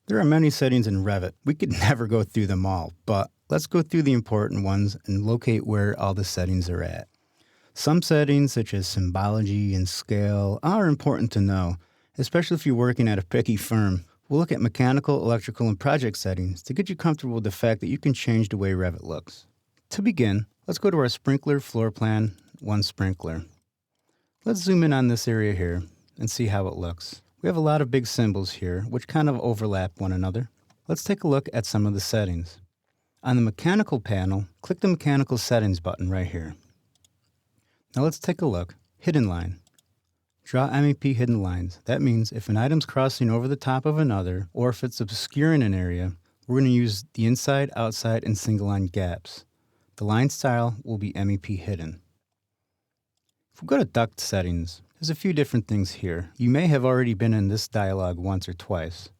There are many settings in Revit. We could never go through them all, but let's go through the important ones and locate where all the settings are at. Some settings, such as symbology and scale, are important to know, especially if you're working at a picky firm. We'll look at mechanical, electrical, and project settings to get you comfortable with the fact that you can change the way Revit looks. To begin, let's go to our sprinkler floor plan, one sprinkler. Let's zoom in on this area here and see how it looks. We have a lot of big symbols here, which kind of overlap one another. Let's take a look at some of the settings. On the mechanical panel, click the mechanical settings button right here. Now let's take a look. Hidden line. Draw MEP hidden lines. That means if an item's crossing over the top of another, or if it's obscuring an area, we're going to use the inside, outside, and single line gaps. The line style will be MEP hidden. If we go to duct settings, there's a few different things here. You may have already been in this dialog once or twice.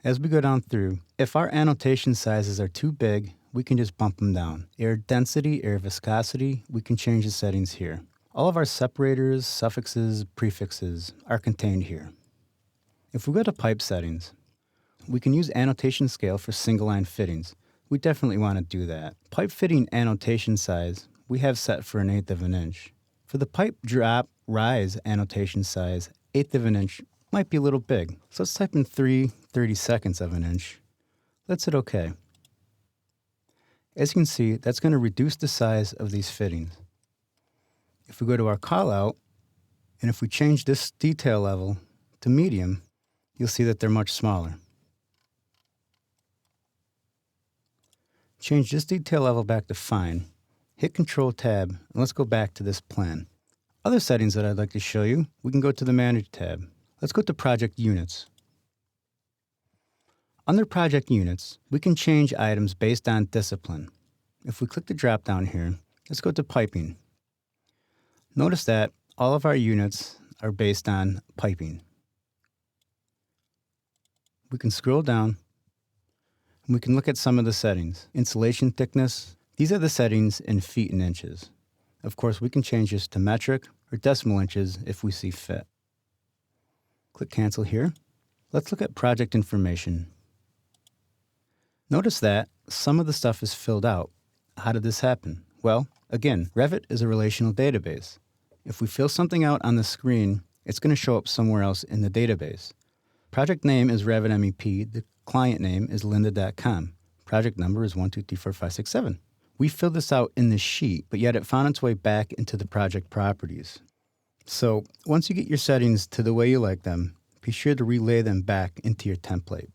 As we go down through, if our annotation sizes are too big, we can just bump them down. Air density, air viscosity, we can change the settings here. All of our separators, suffixes, prefixes are contained here. If we go to pipe settings, we can use annotation scale for single line fittings. We definitely want to do that. Pipe fitting annotation size, we have set for 1/8 of an inch. For the pipe drop rise annotation size, 1/8 of an inch might be a little big. So let's type in 3/32 of an inch. Let's hit OK. As you can see, that's going to reduce the size of these fittings. If we go to our callout, and if we change this detail level to medium, you'll see that they're much smaller. Change this detail level back to fine. Hit Control-Tab, and let's go back to this plan. Other settings that I'd like to show you, we can go to the Manage tab. Let's go to Project Units. Under Project Units, we can change items based on discipline. If we click the drop-down here, let's go to Piping. Notice that all of our units are based on piping. We can scroll down, and we can look at some of the settings. Insulation thickness, these are the settings in feet and inches. Of course, we can change this to metric or decimal inches if we see fit. Click Cancel here. Let's look at project information. Notice that some of the stuff is filled out. How did this happen? Well, again, Revit is a relational database. If we fill something out on the screen, it's going to show up somewhere else in the database. Project name is Revit MEP. The client name is lynda.com. Project number is 1234567. We filled this out in the sheet, but yet it found its way back into the project properties. So once you get your settings to the way you like them, be sure to relay them back into your template.